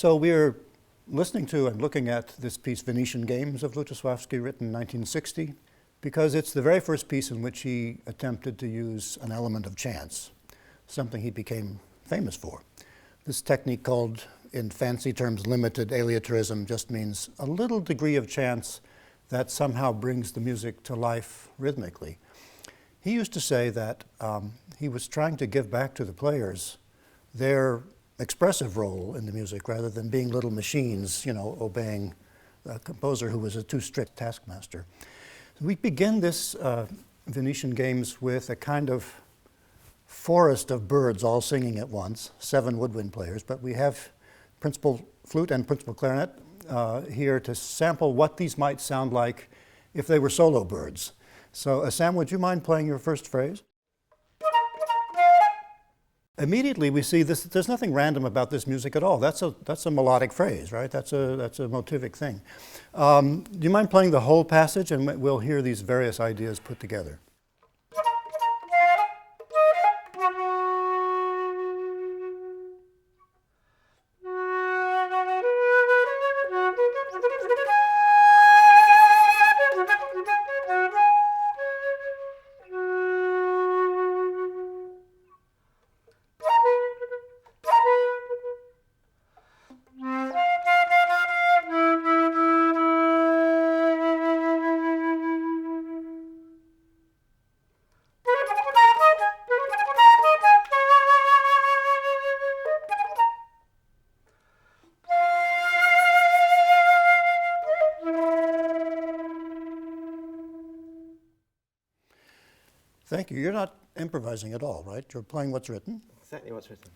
So we're listening to and looking at this piece, Venetian Games of Lutosławski, written in 1960, because it's the very first piece in which he attempted to use an element of chance, something he became famous for. This technique, called in fancy terms limited aleatorism, just means a little degree of chance that somehow brings the music to life rhythmically. He used to say that he was trying to give back to the players their expressive role in the music rather than being little machines, you know, obeying a composer who was a too strict taskmaster. We begin this Venetian Games with a kind of forest of birds all singing at once, 7 woodwind players, but we have Principal Flute and Principal Clarinet here to sample what these might sound like if they were solo birds. So Sam, would you mind playing your first phrase? Immediately we see this, there's nothing random about this music at all. That's a melodic phrase, right? That's a motivic thing. Do you mind playing the whole passage, and we'll hear these various ideas put together? Thank you. You're not improvising at all, right? You're playing what's written. Exactly what's written.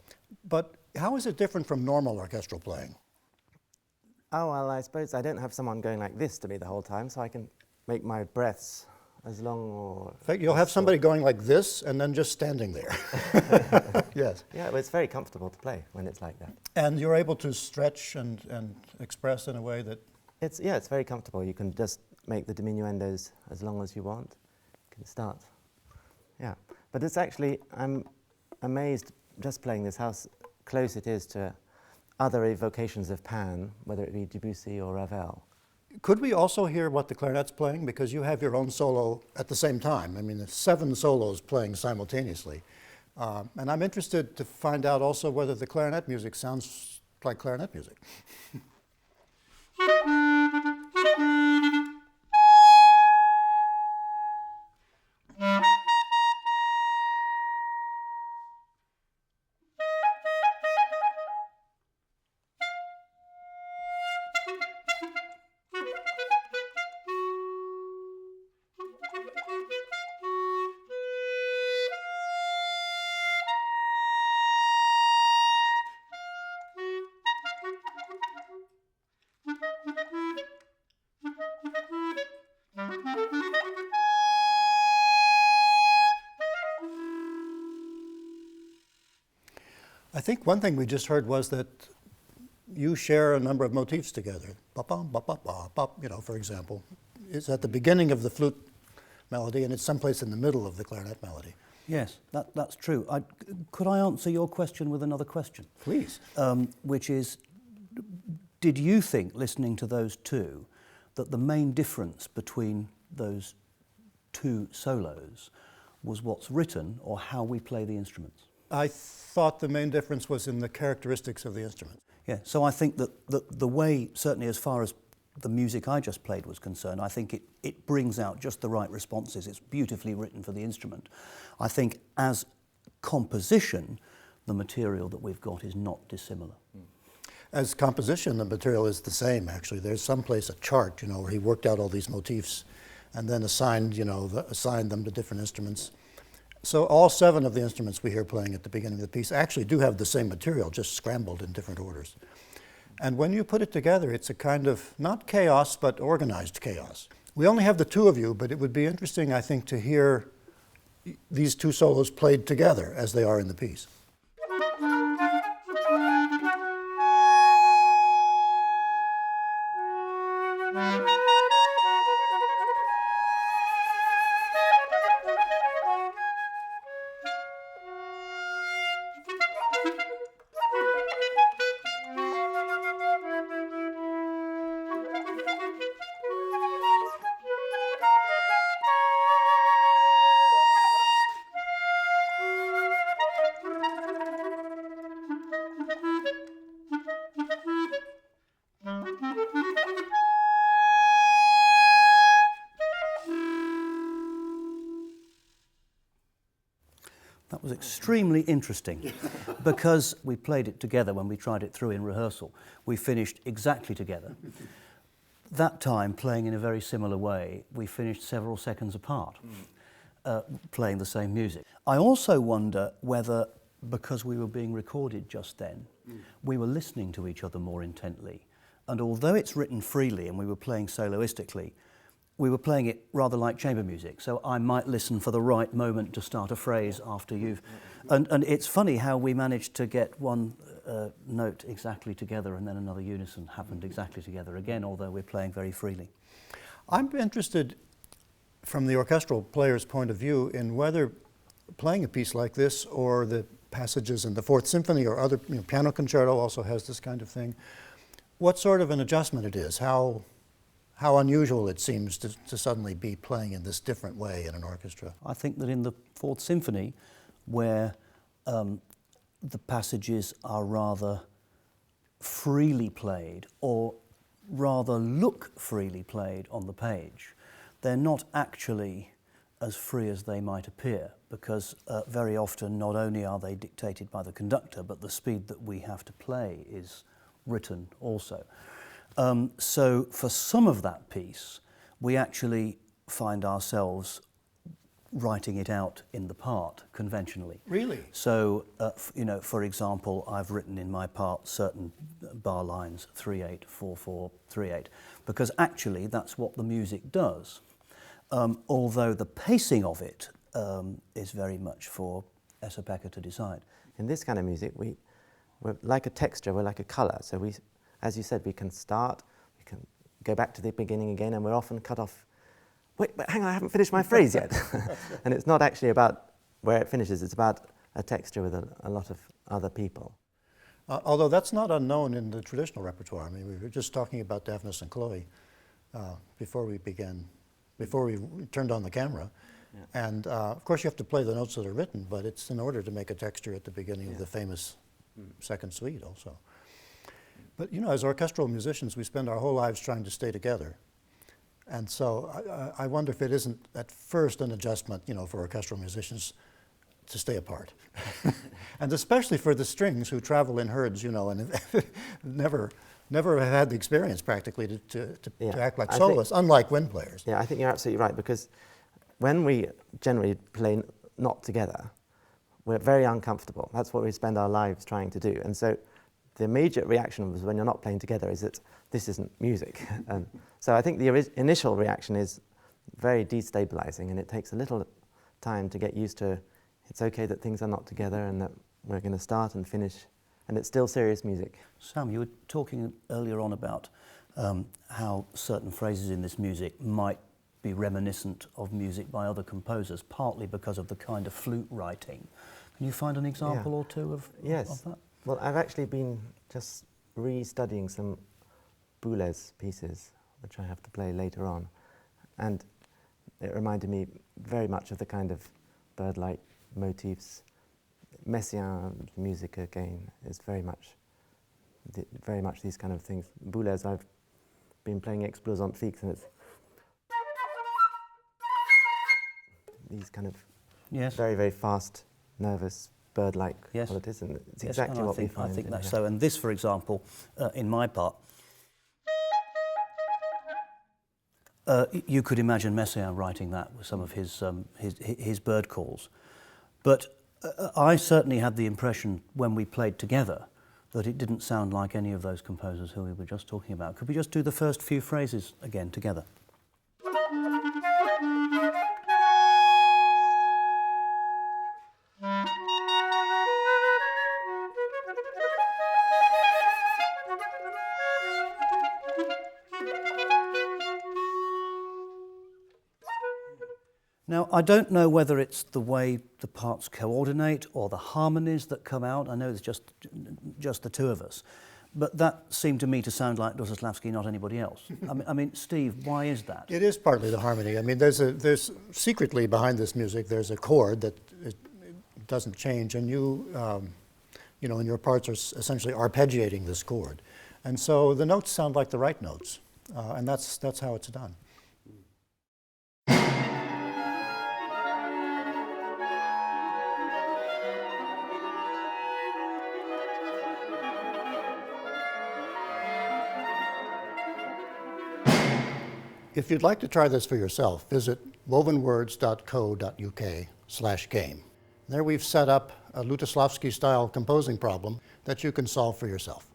But how is it different from normal orchestral playing? Oh, well, I suppose I don't have someone going like this to me the whole time, so I can make my breaths as long or... In fact, you'll have somebody going like this and then just standing there. Yes. Yeah, well, it's very comfortable to play when it's like that. And you're able to stretch and express in a way that... It's very comfortable. You can just make the diminuendos as long as you want. You can start. Yeah, but it's actually, I'm amazed just playing this how close it is to other evocations of Pan, whether it be Debussy or Ravel. Could we also hear what the clarinet's playing? Because you have your own solo at the same time. I mean, there's 7 solos playing simultaneously. And I'm interested to find out also whether the clarinet music sounds like clarinet music. I think one thing we just heard was that you share a number of motifs together. Ba-bum, ba-ba-ba-bop, you know, for example. It's at the beginning of the flute melody, and it's someplace in the middle of the clarinet melody. Yes, that's true. Could I answer your question with another question? Please. Which is, did you think, listening to those two, that the main difference between those 2 solos was what's written or how we play the instruments? I thought the main difference was in the characteristics of the instrument. Yeah, so I think that the way, certainly as far as the music I just played was concerned, I think it brings out just the right responses. It's beautifully written for the instrument. I think as composition, the material that we've got is not dissimilar. As composition, the material is the same, actually. There's someplace a chart, you know, where he worked out all these motifs and then assigned them to different instruments. So all 7 of the instruments we hear playing at the beginning of the piece actually do have the same material, just scrambled in different orders. And when you put it together, it's a kind of, not chaos, but organized chaos. We only have the 2 of you, but it would be interesting, I think, to hear these 2 solos played together as they are in the piece. extremely interesting because we played it together when we tried it through in rehearsal. We finished exactly together. That time, playing in a very similar way, we finished several seconds apart, playing the same music. I also wonder whether, because we were being recorded just then, we were listening to each other more intently. And although it's written freely and we were playing soloistically, we were playing it rather like chamber music. So I might listen for the right moment to start a phrase after you've... And it's funny how we managed to get one note exactly together and then another unison happened exactly together again, although we're playing very freely. I'm interested, from the orchestral player's point of view, in whether playing a piece like this or the passages in the Fourth Symphony or other, piano concerto also has this kind of thing, what sort of an adjustment it is, how unusual it seems to suddenly be playing in this different way in an orchestra. I think that in the Fourth Symphony, where the passages are rather freely played or rather look freely played on the page, they're not actually as free as they might appear, because very often not only are they dictated by the conductor, but the speed that we have to play is written also. So for some of that piece, we actually find ourselves writing it out in the part conventionally. Really? So, for example, I've written in my part certain bar lines, 3/8, 4/4, 3/8, because actually that's what the music does. Although the pacing of it is very much for Esa-Pekka to decide. In this kind of music, we're like a texture, we're like a colour. So we, as you said, we can start, we can go back to the beginning again, and we're often cut off. Wait, but hang on, I haven't finished my phrase yet. And it's not actually about where it finishes, it's about a texture with a lot of other people. Although that's not unknown in the traditional repertoire. I mean, we were just talking about Daphnis and Chloe before we turned on the camera. Yeah. And of course you have to play the notes that are written, but it's in order to make a texture at the beginning of the famous second suite also. But as orchestral musicians, we spend our whole lives trying to stay together. And so I wonder if it isn't at first an adjustment, for orchestral musicians to stay apart. And especially for the strings who travel in herds, and never have had the experience practically to act like soloists, unlike wind players. Yeah, I think you're absolutely right, because when we generally play not together, we're very uncomfortable. That's what we spend our lives trying to do. And so the immediate reaction was, when you're not playing together, is that this isn't music. So I think the initial reaction is very destabilizing, and it takes a little time to get used to it's okay that things are not together and that we're going to start and finish, and it's still serious music. Sam, you were talking earlier on about how certain phrases in this music might be reminiscent of music by other composers, partly because of the kind of flute writing. Can you find an example or two of that? Well, I've actually been just re-studying some Boulez pieces, which I have to play later on, and it reminded me very much of the kind of bird-like motifs. Messiaen music again is very much these kind of things. Boulez, I've been playing Explosion Fixe, and it's these kind of very, very fast, nervous, bird-like qualities, and it's exactly what we find. I think that's so. And this, for example, in my part, you could imagine Messiaen writing that with some of his bird calls. But I certainly had the impression when we played together that it didn't sound like any of those composers who we were just talking about. Could we just do the first few phrases again together? Now, I don't know whether it's the way the parts coordinate or the harmonies that come out. I know it's just the two of us. But that seemed to me to sound like Lutosławski, not anybody else. I mean, Steve, why is that? It is partly the harmony. I mean, there's secretly behind this music, there's a chord that it doesn't change, and you and your parts are essentially arpeggiating this chord. And so the notes sound like the right notes, and that's how it's done. If you'd like to try this for yourself, visit wovenwords.co.uk/game. There we've set up a Lutosławski-style composing problem that you can solve for yourself.